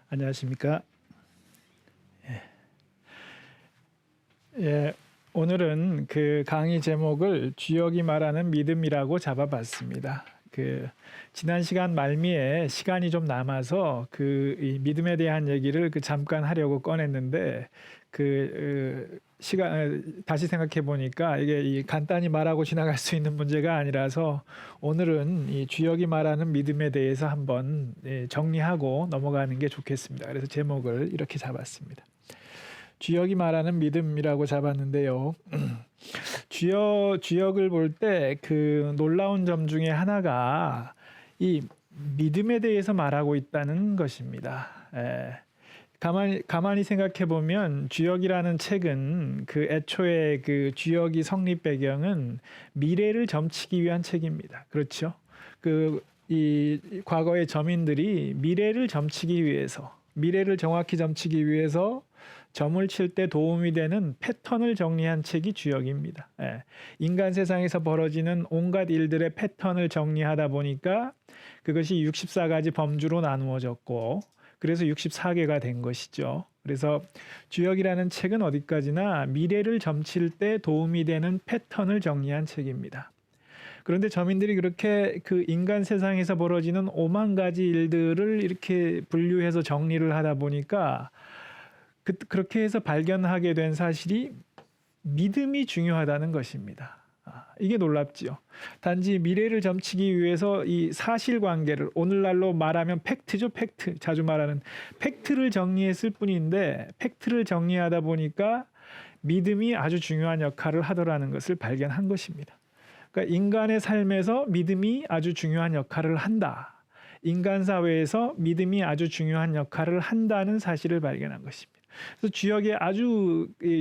안녕하십니까? 예, 오늘은 그 강의 제목을 주역이 말하는 믿음이라고 잡아봤습니다. 지난 시간 말미에 시간이 좀 남아서 이 믿음에 대한 얘기를 잠깐 하려고 꺼냈는데 다시 생각해 보니까 이게 간단히 말하고 지나갈 수 있는 문제가 아니라서 오늘은 이 주역이 말하는 믿음에 대해서 한번 정리하고 넘어가는 게 좋겠습니다. 그래서 제목을 이렇게 잡았습니다. 주역이 말하는 믿음이라고 잡았는데요. 주역을 볼 때 놀라운 점 중에 하나가 이 믿음에 대해서 말하고 있다는 것입니다. 가만히 생각해 보면 주역이라는 책은 애초에 주역이 성립 배경은 미래를 점치기 위한 책입니다. 그렇죠? 이 과거의 점인들이 미래를 점치기 위해서, 미래를 정확히 점치기 위해서 점을 칠 때 도움이 되는 패턴을 정리한 책이 주역입니다. 인간 세상에서 벌어지는 온갖 일들의 패턴을 정리하다 보니까 그것이 64가지 범주로 나누어졌고 그래서 64개가 된 것이죠. 그래서 주역이라는 책은 어디까지나 미래를 점칠 때 도움이 되는 패턴을 정리한 책입니다. 그런데 점인들이 그렇게 인간 세상에서 벌어지는 5만 가지 일들을 이렇게 분류해서 정리를 하다 보니까 그렇게 해서 발견하게 된 사실이 믿음이 중요하다는 것입니다. 이게 놀랍지요. 단지 미래를 점치기 위해서 이 사실관계를, 오늘날로 말하면 팩트죠. 팩트. 자주 말하는 팩트를 정리했을 뿐인데 팩트를 정리하다 보니까 믿음이 아주 중요한 역할을 하더라는 것을 발견한 것입니다. 그러니까 인간의 삶에서 믿음이 아주 중요한 역할을 한다. 인간 사회에서 믿음이 아주 중요한 역할을 한다는 사실을 발견한 것입니다. 그래서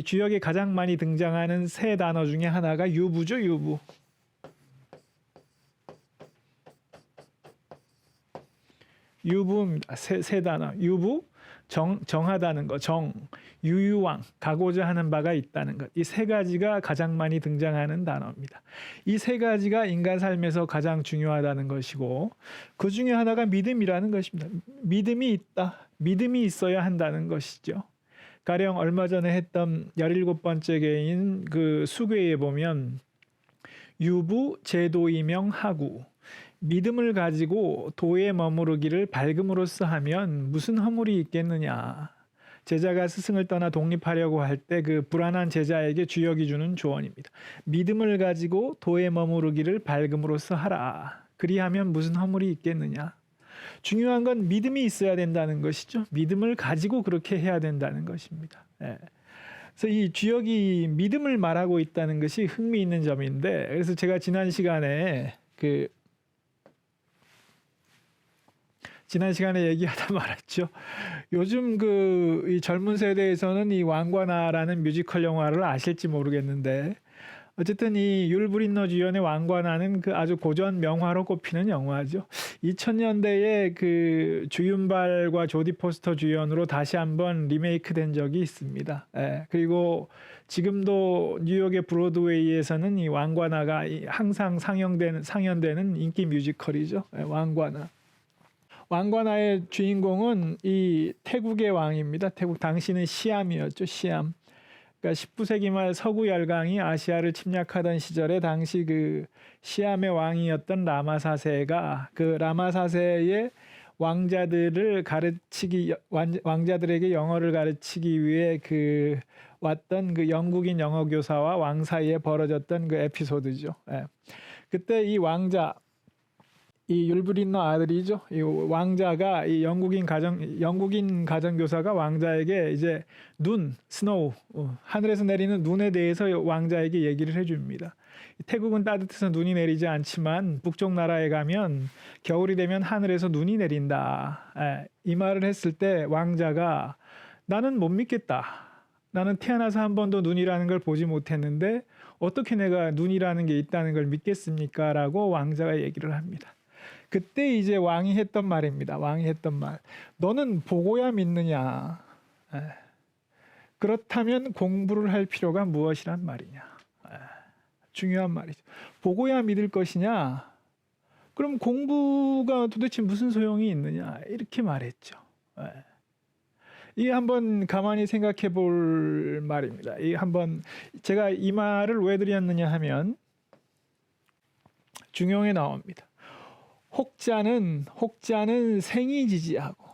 주역에 가장 많이 등장하는 세 단어 중에 하나가 유부죠, 유부. 유부입니다. 세 단어. 유부, 정하다는 것, 유유왕, 가고자 하는 바가 있다는 것. 이 세 가지가 가장 많이 등장하는 단어입니다. 이 세 가지가 인간 삶에서 가장 중요하다는 것이고 그 중에 하나가 믿음이라는 것입니다. 믿음이 있다. 믿음이 있어야 한다는 것이죠. 가령 얼마 전에 했던 17번째 개인 수괴에 보면 유부, 제도이명, 하구. 믿음을 가지고 도에 머무르기를 밝음으로써 하면 무슨 허물이 있겠느냐. 제자가 스승을 떠나 독립하려고 할 때 불안한 제자에게 주역이 주는 조언입니다. 믿음을 가지고 도에 머무르기를 밝음으로써 하라. 그리하면 무슨 허물이 있겠느냐. 중요한 건 믿음이 있어야 된다는 것이죠. 믿음을 가지고 그렇게 해야 된다는 것입니다. 그래서 이 주역이 믿음을 말하고 있다는 것이 흥미있는 점인데, 그래서 제가 지난 시간에 얘기하다 말았죠. 요즘 이 젊은 세대에서는 이 왕과 나라는 뮤지컬 영화를 아실지 모르겠는데, 어쨌든 이 율 브린너 주연의 왕과 나는 아주 고전 명화로 꼽히는 영화죠. 2000년대에 주윤발과 조디 포스터 주연으로 다시 한번 리메이크된 적이 있습니다. 그리고 지금도 뉴욕의 브로드웨이에서는 이 왕과 나가 항상 상연되는 인기 뮤지컬이죠. 왕과 나. 왕과 나의 주인공은 이 태국의 왕입니다. 태국 당시는 시암이었죠. 시암. 그러니까 19세기 말 서구 열강이 아시아를 침략하던 시절에 당시 시암의 왕이었던 라마 4세가 라마 4세의 왕자들에게 영어를 가르치기 위해 왔던 영국인 영어 교사와 왕 사이에 벌어졌던 에피소드죠. 그때 이 왕자, 이 율브린너 아들이죠. 이 왕자가 이 영국인 가정교사가 왕자에게 이제 스노우, 하늘에서 내리는 눈에 대해서 왕자에게 얘기를 해줍니다. 태국은 따뜻해서 눈이 내리지 않지만 북쪽 나라에 가면 겨울이 되면 하늘에서 눈이 내린다. 이 말을 했을 때 왕자가 나는 못 믿겠다. 나는 태어나서 한 번도 눈이라는 걸 보지 못했는데 어떻게 내가 눈이라는 게 있다는 걸 믿겠습니까? 라고 왕자가 얘기를 합니다. 그때 이제 왕이 했던 말입니다. 왕이 했던 말. 너는 보고야 믿느냐. 그렇다면 공부를 할 필요가 무엇이란 말이냐. 중요한 말이죠. 보고야 믿을 것이냐. 그럼 공부가 도대체 무슨 소용이 있느냐. 이렇게 말했죠. 이 한번 가만히 생각해 볼 말입니다. 이 한번 제가 이 말을 왜 드렸느냐 하면 중용에 나옵니다. 혹자는 생이지지하고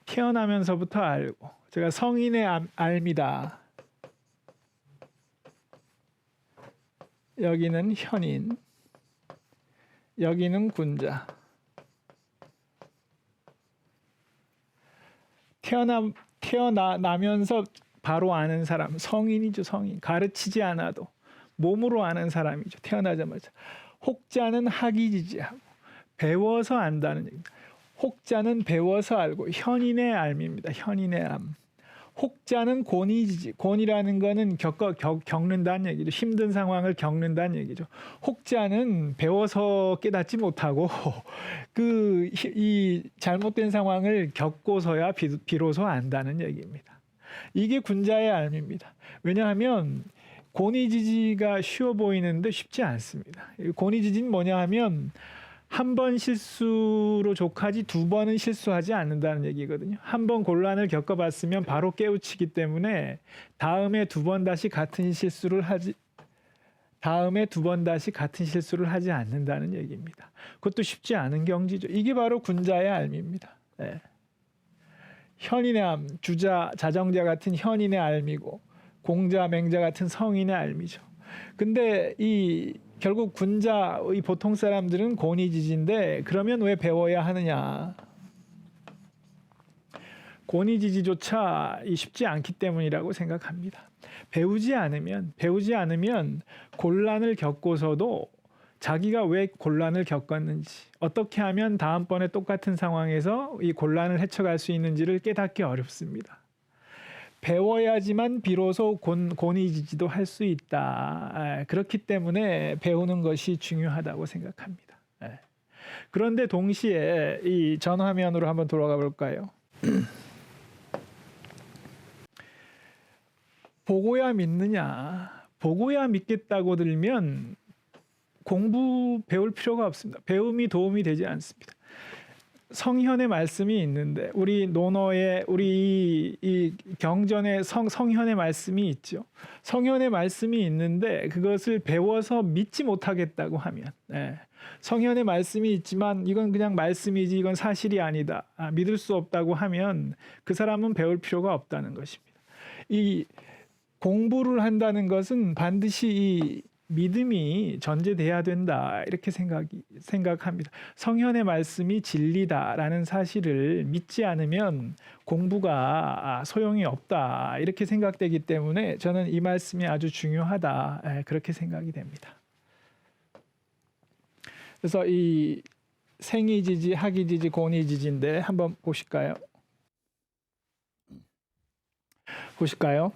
태어나면서부터 알고 제가 성인의 알미다. 여기는 현인, 여기는 군자. 태어나면서 바로 아는 사람, 성인이죠, 성인. 가르치지 않아도 몸으로 아는 사람이죠, 태어나자마자. 혹자는 학이지지하고 배워서 안다는 얘기입니다. 혹자는 배워서 알고 현인의 알미입니다. 현인의 암. 혹자는 곤이지지. 곤이라는 거는 겪는다는 얘기죠. 힘든 상황을 겪는다는 얘기죠. 혹자는 배워서 깨닫지 못하고 이 잘못된 상황을 겪고서야 비로소 안다는 얘기입니다. 이게 군자의 알미입니다. 왜냐하면 곤이지지가 쉬워 보이는데 쉽지 않습니다. 곤이지지는 뭐냐 하면 한 번 실수로 족하지 두 번은 실수하지 않는다는 얘기거든요. 한 번 곤란을 겪어봤으면 바로 깨우치기 때문에 다음에 두 번 다시 같은 실수를 하지 않는다는 얘기입니다. 그것도 쉽지 않은 경지죠. 이게 바로 군자의 알미입니다. 네. 현인의 암, 주자, 자정자 같은 현인의 알미고 공자, 맹자 같은 성인의 알미죠. 근데 결국 군자의 보통 사람들은 곤이지지인데 그러면 왜 배워야 하느냐? 곤이지지조차 쉽지 않기 때문이라고 생각합니다. 배우지 않으면 곤란을 겪고서도 자기가 왜 곤란을 겪었는지, 어떻게 하면 다음번에 똑같은 상황에서 이 곤란을 헤쳐갈 수 있는지를 깨닫기 어렵습니다. 배워야지만 비로소 곤이지지도 할 수 있다. 그렇기 때문에 배우는 것이 중요하다고 생각합니다. 그런데 동시에 이 전화면으로 한번 돌아가 볼까요? 보고야 믿느냐? 보고야 믿겠다고 들면 공부 배울 필요가 없습니다. 배움이 도움이 되지 않습니다. 성현의 말씀이 있는데 우리 논어에 우리 이 경전에 성현의 말씀이 있죠. 성현의 말씀이 있는데 그것을 배워서 믿지 못하겠다고 하면 성현의 말씀이 있지만 이건 그냥 말씀이지 이건 사실이 아니다. 믿을 수 없다고 하면 그 사람은 배울 필요가 없다는 것입니다. 이 공부를 한다는 것은 반드시 이 믿음이 전제돼야 된다 이렇게 생각합니다. 성현의 말씀이 진리다라는 사실을 믿지 않으면 공부가 소용이 없다 이렇게 생각되기 때문에 저는 이 말씀이 아주 중요하다 그렇게 생각이 됩니다. 그래서 이 생이지지, 학이지지, 곤이지지인데 한번 보실까요?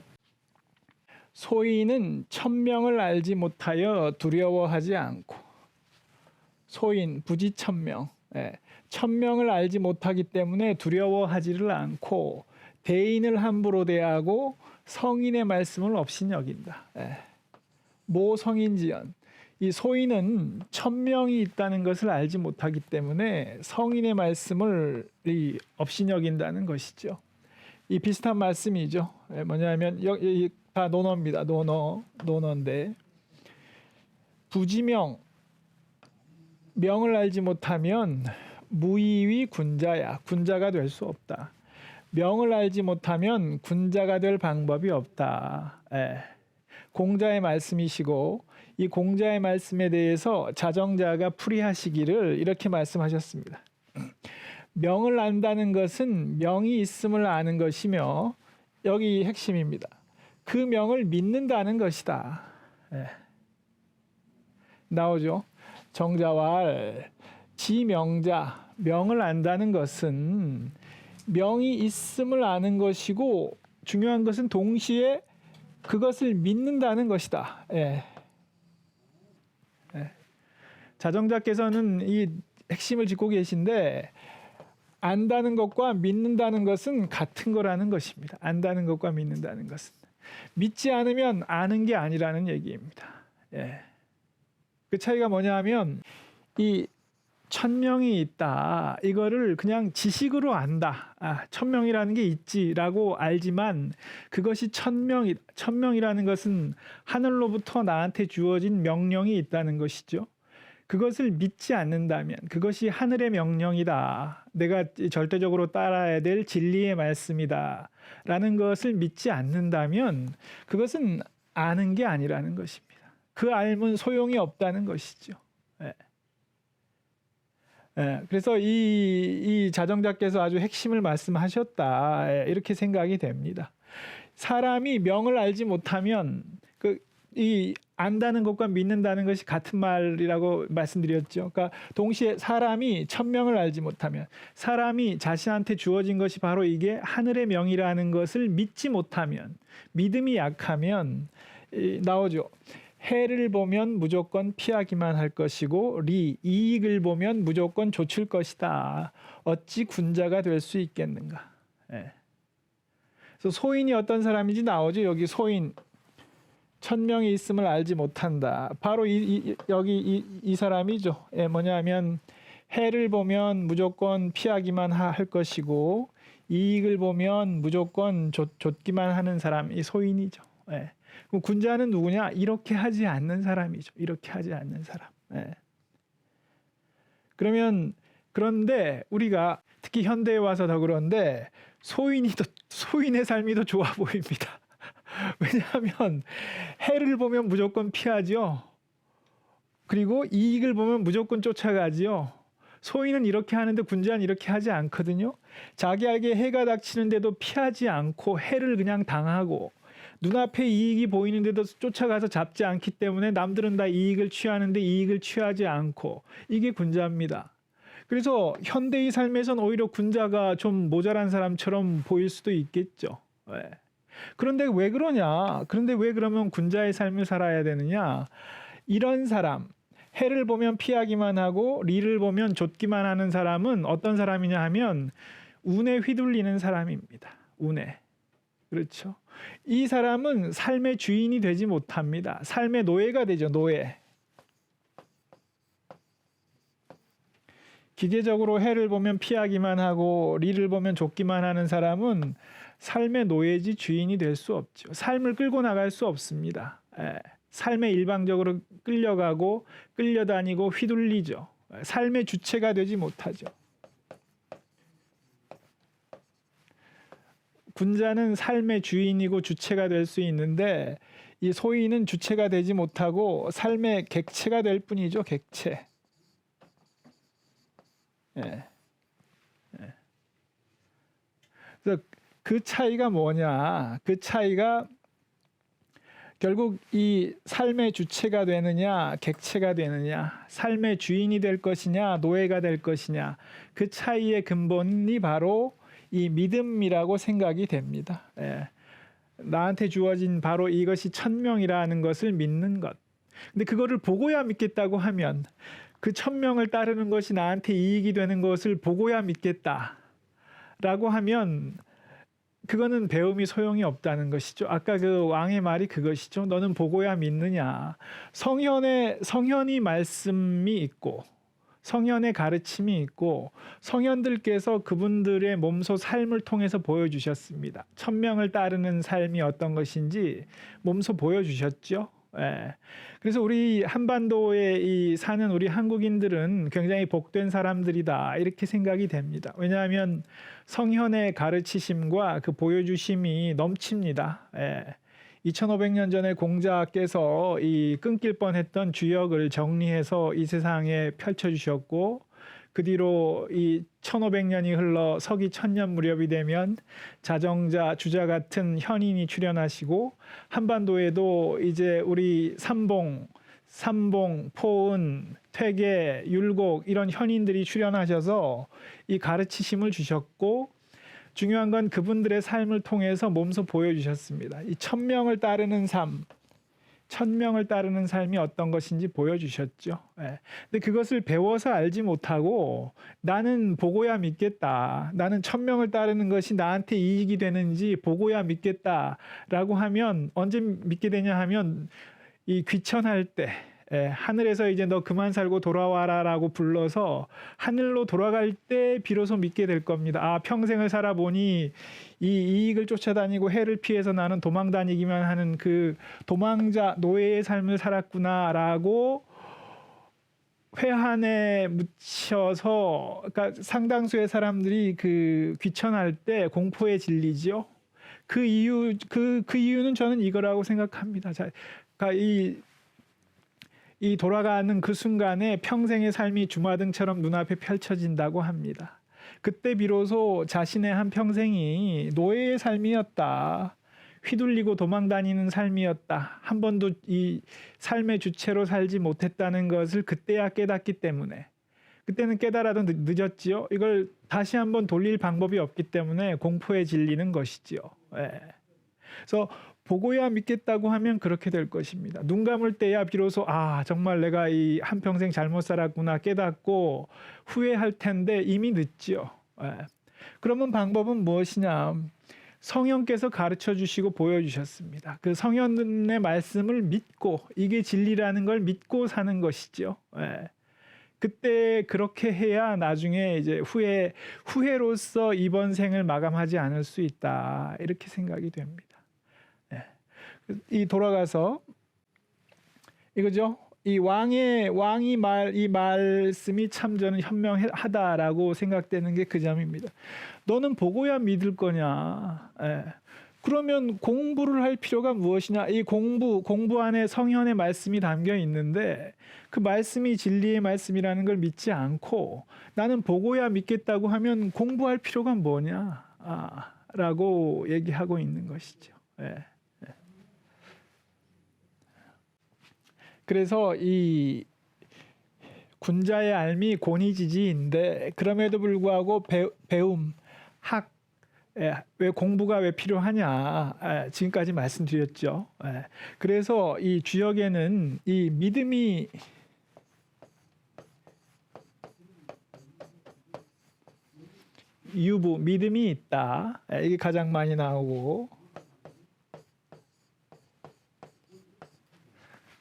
소인은 천명을 알지 못하여 두려워하지 않고 소인 부지천명 천명을 알지 못하기 때문에 두려워하지를 않고 대인을 함부로 대하고 성인의 말씀을 업신여긴다. 모성인지연 이 소인은 천명이 있다는 것을 알지 못하기 때문에 성인의 말씀을 업신여긴다는 것이죠. 이 비슷한 말씀이죠. 뭐냐면 여기 다 논어입니다. 논어인데 부지명 명을 알지 못하면 무의위 군자야. 군자가 될 수 없다. 명을 알지 못하면 군자가 될 방법이 없다. 공자의 말씀이시고 이 공자의 말씀에 대해서 자정자가 풀이하시기를 이렇게 말씀하셨습니다. 명을 안다는 것은 명이 있음을 아는 것이며 여기 핵심입니다. 그 명을 믿는다는 것이다. 나오죠. 정자왈 지명자 명을 안다는 것은 명이 있음을 아는 것이고 중요한 것은 동시에 그것을 믿는다는 것이다. 자정자께서는 이 핵심을 짚고 계신데 안다는 것과 믿는다는 것은 같은 거라는 것입니다. 안다는 것과 믿는다는 것은 믿지 않으면 아는 게 아니라는 얘기입니다. 그 차이가 뭐냐 하면 이 천명이 있다. 이거를 그냥 지식으로 안다. 천명이라는 게 있지라고 알지만 그것이 천명이라는 것은 하늘로부터 나한테 주어진 명령이 있다는 것이죠. 그것을 믿지 않는다면 그것이 하늘의 명령이다. 내가 절대적으로 따라야 될 진리의 말씀이다. 라는 것을 믿지 않는다면 그것은 아는 게 아니라는 것입니다. 그 알면 소용이 없다는 것이죠. 예. 그래서 이 자정자께서 아주 핵심을 말씀하셨다. 이렇게 생각이 됩니다. 사람이 명을 알지 못하면 이 안다는 것과 믿는다는 것이 같은 말이라고 말씀드렸죠. 그러니까 동시에 사람이 천명을 알지 못하면 사람이 자신한테 주어진 것이 바로 이게 하늘의 명이라는 것을 믿지 못하면 믿음이 약하면 나오죠. 해를 보면 무조건 피하기만 할 것이고 이익을 보면 무조건 좇을 것이다. 어찌 군자가 될 수 있겠는가. 그래서 소인이 어떤 사람인지 나오죠. 여기 소인 천명이 있음을 알지 못한다. 바로 여기 이 사람이죠. 뭐냐면 해를 보면 무조건 피하기만 할 것이고 이익을 보면 무조건 좇기만 하는 사람이 소인이죠. 그럼 군자는 누구냐? 이렇게 하지 않는 사람이죠. 이렇게 하지 않는 사람. 그런데 우리가 특히 현대에 와서 더 그런데 소인의 삶이 더 좋아 보입니다. 왜냐하면 해를 보면 무조건 피하죠. 그리고 이익을 보면 무조건 쫓아가지요. 소인은 이렇게 하는데 군자는 이렇게 하지 않거든요. 자기에게 해가 닥치는데도 피하지 않고 해를 그냥 당하고 눈앞에 이익이 보이는데도 쫓아가서 잡지 않기 때문에 남들은 다 이익을 취하는데 이익을 취하지 않고 이게 군자입니다. 그래서 현대의 삶에선 오히려 군자가 좀 모자란 사람처럼 보일 수도 있겠죠. 그런데 왜 그러냐? 그런데 왜 그러면 군자의 삶을 살아야 되느냐? 이런 사람, 해를 보면 피하기만 하고 리를 보면 좇기만 하는 사람은 어떤 사람이냐 하면 운에 휘둘리는 사람입니다. 운에. 그렇죠. 이 사람은 삶의 주인이 되지 못합니다. 삶의 노예가 되죠. 노예. 기계적으로 해를 보면 피하기만 하고 리를 보면 좇기만 하는 사람은 삶의 노예지 주인이 될 수 없죠. 삶을 끌고 나갈 수 없습니다. 삶에 일방적으로 끌려가고 끌려다니고 휘둘리죠. 삶의 주체가 되지 못하죠. 군자는 삶의 주인이고 주체가 될 수 있는데 이 소인은 주체가 되지 못하고 삶의 객체가 될 뿐이죠. 객체. 그래서 그 차이가 뭐냐? 그 차이가 결국 이 삶의 주체가 되느냐, 객체가 되느냐, 삶의 주인이 될 것이냐, 노예가 될 것이냐, 그 차이의 근본이 바로 이 믿음이라고 생각이 됩니다. 나한테 주어진 바로 이것이 천명이라는 것을 믿는 것. 근데 그거를 보고야 믿겠다고 하면 그 천명을 따르는 것이 나한테 이익이 되는 것을 보고야 믿겠다라고 하면 그거는 배움이 소용이 없다는 것이죠. 아까 그 왕의 말이 그것이죠. 너는 보고야 믿느냐. 성현이 말씀이 있고 성현의 가르침이 있고 성현들께서 그분들의 몸소 삶을 통해서 보여주셨습니다. 천명을 따르는 삶이 어떤 것인지 몸소 보여주셨죠. 그래서 우리 한반도에 사는 우리 한국인들은 굉장히 복된 사람들이다 이렇게 생각이 됩니다. 왜냐하면 성현의 가르치심과 그 보여주심이 넘칩니다. 2500년 전에 공자께서 이 끊길 뻔했던 주역을 정리해서 이 세상에 펼쳐주셨고 그 뒤로 이 1500년이 흘러 서기 1000년 무렵이 되면 자정자, 주자 같은 현인이 출현하시고 한반도에도 이제 우리 삼봉, 포은, 퇴계, 율곡 이런 현인들이 출현하셔서 이 가르치심을 주셨고 중요한 건 그분들의 삶을 통해서 몸소 보여주셨습니다. 이 천명을 따르는 삶, 천명을 따르는 삶이 어떤 것인지 보여주셨죠. 근데 그것을 배워서 알지 못하고 나는 보고야 믿겠다. 나는 천명을 따르는 것이 나한테 이익이 되는지 보고야 믿겠다라고 하면 언제 믿게 되냐 하면 이 귀천할 때, 예, 하늘에서 이제 너 그만 살고 돌아와라라고 불러서 하늘로 돌아갈 때 비로소 믿게 될 겁니다. 아, 평생을 살아보니 이 이익을 쫓아다니고 해를 피해서 나는 도망 다니기만 하는 그 도망자 노예의 삶을 살았구나라고 회한에 묻혀서, 그러니까 상당수의 사람들이 그 귀천할 때 공포에 질리죠. 그 이유는 저는 이거라고 생각합니다. 자, 그러니까 이 돌아가는 그 순간에 평생의 삶이 주마등처럼 눈앞에 펼쳐진다고 합니다. 그때 비로소 자신의 한 평생이 노예의 삶이었다. 휘둘리고 도망다니는 삶이었다. 한 번도 이 삶의 주체로 살지 못했다는 것을 그때야 깨닫기 때문에, 그때는 깨달아도 늦었지요. 이걸 다시 한번 돌릴 방법이 없기 때문에 공포에 질리는 것이지요. 예. 그래서 보고야 믿겠다고 하면 그렇게 될 것입니다. 눈 감을 때야 비로소 아, 정말 내가 이 한평생 잘못 살았구나 깨닫고 후회할 텐데 이미 늦지요. 예. 그러면 방법은 무엇이냐? 성령께서 가르쳐 주시고 보여주셨습니다. 그 성령의 말씀을 믿고, 이게 진리라는 걸 믿고 사는 것이죠. 예. 그때 그렇게 해야 나중에 이제 후회로서 이번 생을 마감하지 않을 수 있다. 이렇게 생각이 됩니다. 예. 이 돌아가서 이거죠. 이 이 말씀이 참 저는 현명하다라고 생각되는 게 그 점입니다. 너는 보고야 믿을 거냐? 예. 그러면 공부를 할 필요가 무엇이냐? 이 공부 안에 성현의 말씀이 담겨 있는데 그 말씀이 진리의 말씀이라는 걸 믿지 않고 나는 보고야 믿겠다고 하면 공부할 필요가 뭐냐? 라고 얘기하고 있는 것이죠. 예. 그래서 이 군자의 알미 고니지지인데 그럼에도 불구하고 배움, 학, 왜 공부가 왜 필요하냐 지금까지 말씀드렸죠. 그래서 이 주역에는 이 믿음이 믿음이 있다. 이게 가장 많이 나오고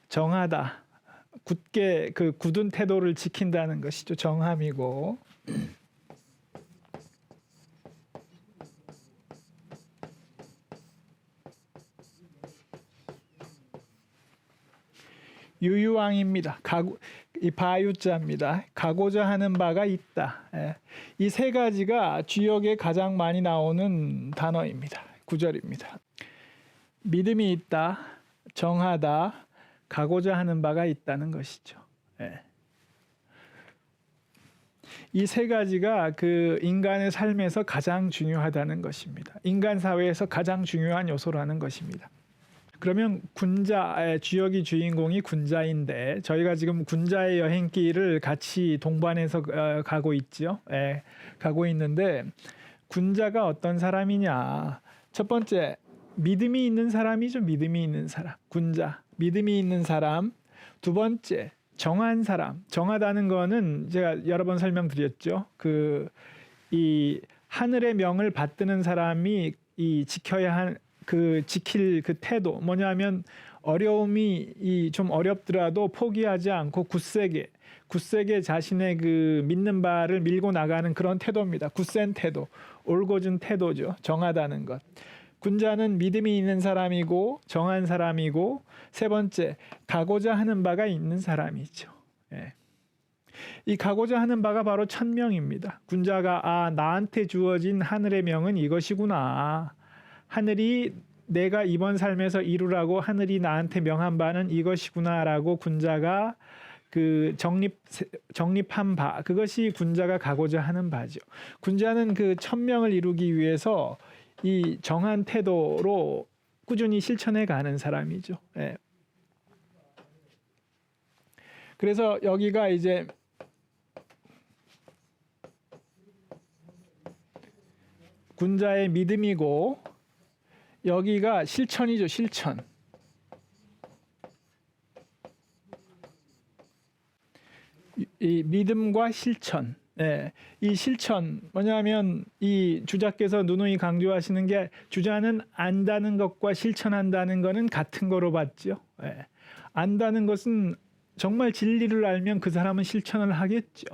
정하다. 굳게 그 굳은 태도를 지킨다는 것이죠. 정함이고. 유유왕입니다. 이 바유자입니다. 가고자 하는 바가 있다. 이 세 가지가 주역에 가장 많이 나오는 단어입니다. 구절입니다. 믿음이 있다, 정하다, 가고자 하는 바가 있다는 것이죠. 이 세 가지가 그 인간의 삶에서 가장 중요하다는 것입니다. 인간 사회에서 가장 중요한 요소라는 것입니다. 그러면 주역이 주인공이 군자인데 저희가 지금 군자의 여행길을 같이 동반해서 가고 있죠. 가고 있는데 군자가 어떤 사람이냐? 첫 번째, 믿음이 있는 사람이죠. 믿음이 있는 사람. 군자, 믿음이 있는 사람. 두 번째, 정한 사람. 정하다는 거는 제가 여러 번 설명드렸죠. 이 하늘의 명을 받드는 사람이 이 지킬 그 태도 뭐냐면 어려움이 좀 어렵더라도 포기하지 않고 굳세게 자신의 그 믿는 바를 밀고 나가는 그런 태도입니다. 굳센 태도, 올곧은 태도죠. 정하다는 것. 군자는 믿음이 있는 사람이고 정한 사람이고 세 번째, 가고자 하는 바가 있는 사람이죠. 이 가고자 하는 바가 바로 천명입니다. 군자가 나한테 주어진 하늘의 명은 이것이구나. 하늘이 내가 이번 삶에서 이루라고 하늘이 나한테 명한 바는 이것이구나라고 군자가 그 정립한 바, 그것이 군자가 가고자 하는 바죠. 군자는 그 천명을 이루기 위해서 이 정한 태도로 꾸준히 실천해 가는 사람이죠. 그래서 여기가 이제 군자의 믿음이고 여기가 실천이죠. 실천. 이 믿음과 실천. 이 실천 뭐냐면 이 주자께서 누누이 강조하시는 게 주자는 안다는 것과 실천한다는 것은 같은 거로 봤죠. 안다는 것은 정말 진리를 알면 그 사람은 실천을 하겠죠.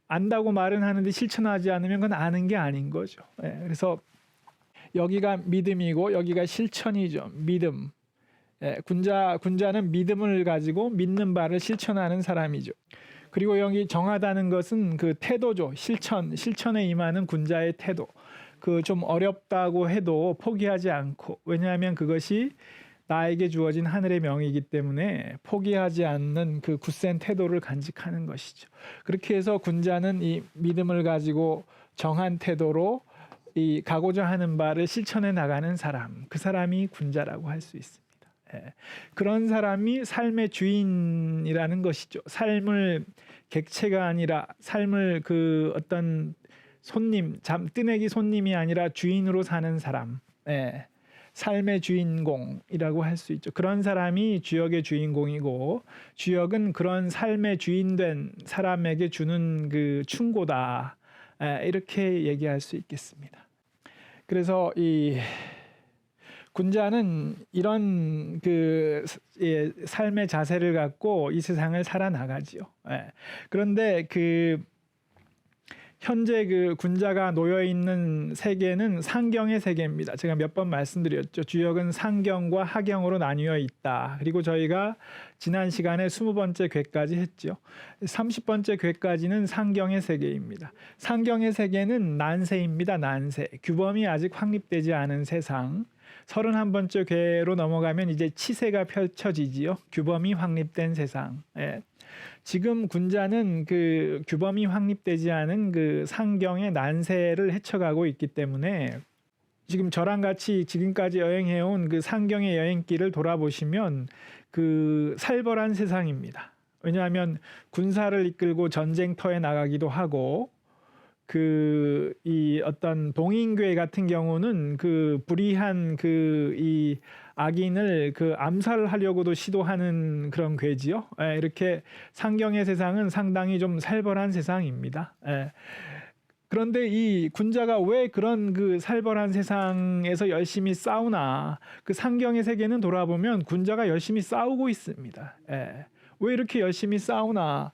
안다고 말은 하는데 실천하지 않으면 그건 아는 게 아닌 거죠. 그래서 여기가 믿음이고 여기가 실천이죠. 믿음. 군자는 믿음을 가지고 믿는 바를 실천하는 사람이죠. 그리고 여기 정하다는 것은 그 태도죠. 실천에 임하는 군자의 태도. 그 좀 어렵다고 해도 포기하지 않고, 왜냐하면 그것이 나에게 주어진 하늘의 명이기 때문에 포기하지 않는 그 굳센 태도를 간직하는 것이죠. 그렇게 해서 군자는 이 믿음을 가지고 정한 태도로 이 가고자 하는 바를 실천해 나가는 사람, 그 사람이 군자라고 할 수 있습니다. 그런 사람이 삶의 주인이라는 것이죠. 삶을 객체가 아니라 삶을 그 어떤 손님, 뜨내기 손님이 아니라 주인으로 사는 사람, 삶의 주인공이라고 할 수 있죠. 그런 사람이 주역의 주인공이고, 주역은 그런 삶의 주인된 사람에게 주는 그 충고다, 이렇게 얘기할 수 있겠습니다. 그래서 이 군자는 이런 그 삶의 자세를 갖고 이 세상을 살아나가지요. 그런데 그 현재 그 군자가 놓여 있는 세계는 상경의 세계입니다. 제가 몇 번 말씀드렸죠. 주역은 상경과 하경으로 나뉘어 있다. 그리고 저희가 지난 시간에 20번째 궤까지 했죠. 30번째 궤까지는 상경의 세계입니다. 상경의 세계는 난세입니다. 난세. 규범이 아직 확립되지 않은 세상. 31번째 궤로 넘어가면 이제 치세가 펼쳐지지요. 규범이 확립된 세상. 지금 군자는 그 규범이 확립되지 않은 그 상경의 난세를 헤쳐가고 있기 때문에 지금 저랑 같이 지금까지 여행해온 그 상경의 여행길을 돌아보시면 그 살벌한 세상입니다. 왜냐하면 군사를 이끌고 전쟁터에 나가기도 하고, 그 이 어떤 동인괴 같은 경우는 그 불의한 그 이 악인을 그 암살하려고도 시도하는 그런 괴지요. 이렇게 상경의 세상은 상당히 좀 살벌한 세상입니다. 그런데 이 군자가 왜 그런 그 살벌한 세상에서 열심히 싸우나? 그 상경의 세계는 돌아보면 군자가 열심히 싸우고 있습니다. 왜 이렇게 열심히 싸우나?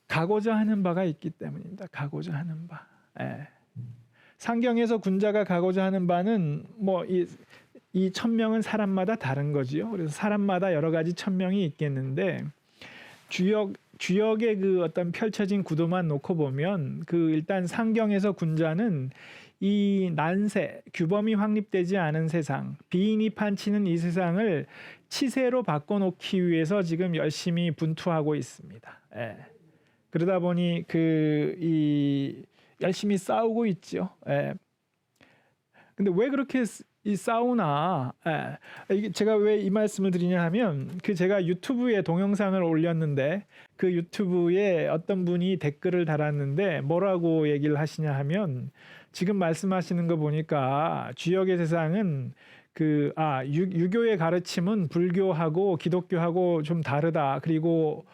가고자 하는 바가 있기 때문입니다. 가고자 하는 바. 상경에서 군자가 가고자 하는 바는 뭐 이 천명은 사람마다 다른 거지요. 그래서 사람마다 여러 가지 천명이 있겠는데 주역의 그 어떤 펼쳐진 구도만 놓고 보면 그 일단 상경에서 군자는 이 난세, 규범이 확립되지 않은 세상, 비인이 판치는 이 세상을 치세로 바꿔놓기 위해서 지금 열심히 분투하고 있습니다. 그러다 보니 열심히 싸우고 있죠. 근데 왜 그렇게 이 싸우나? 이게 제가 왜 이 말씀을 드리냐 하면 그 제가 유튜브에 동영상을 올렸는데 그 유튜브에 어떤 분이 댓글을 달았는데 뭐라고 얘기를 하시냐 하면 지금 말씀하시는 거 보니까 주역의 세상은 유교의 가르침은 불교하고 기독교하고 좀 다르다. 그리고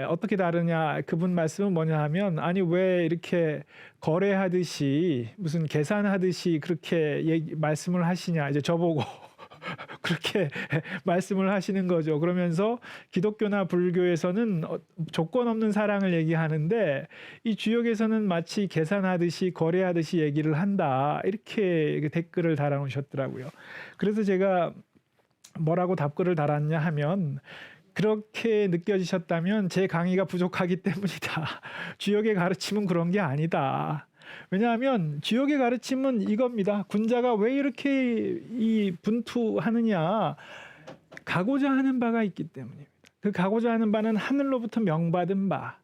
어떻게 다르냐? 그분 말씀은 뭐냐 하면 아니 왜 이렇게 거래하듯이 무슨 계산하듯이 그렇게 말씀을 하시냐? 이제 저보고 그렇게 말씀을 하시는 거죠. 그러면서 기독교나 불교에서는 조건 없는 사랑을 얘기하는데 이 주역에서는 마치 계산하듯이 거래하듯이 얘기를 한다. 이렇게 댓글을 달아놓으셨더라고요. 그래서 제가 뭐라고 답글을 달았냐 하면 그렇게 느껴지셨다면 제 강의가 부족하기 때문이다. 주역의 가르침은 그런 게 아니다. 왜냐하면 주역의 가르침은 이겁니다. 군자가 왜 이렇게 이 분투하느냐? 가고자 하는 바가 있기 때문입니다. 그 가고자 하는 바는 하늘로부터 명받은 바.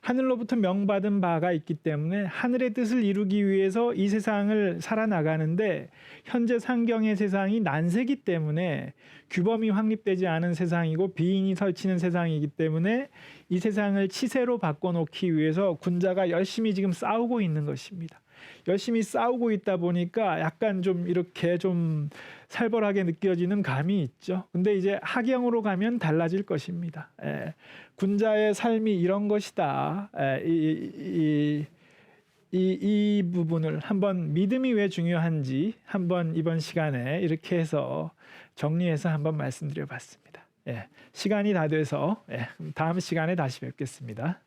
하늘로부터 명받은 바가 있기 때문에 하늘의 뜻을 이루기 위해서 이 세상을 살아나가는데 현재 상경의 세상이 난세기 때문에 규범이 확립되지 않은 세상이고 비인이 설치는 세상이기 때문에 이 세상을 치세로 바꿔놓기 위해서 군자가 열심히 지금 싸우고 있는 것입니다. 열심히 싸우고 있다 보니까 약간 좀 이렇게 좀 살벌하게 느껴지는 감이 있죠. 근데 이제 하경으로 가면 달라질 것입니다. 군자의 삶이 이런 것이다. 이 부분을 한번 믿음이 왜 중요한지 한번 이번 시간에 이렇게 해서 정리해서 한번 말씀드려 봤습니다. 시간이 다 돼서 다음 시간에 다시 뵙겠습니다.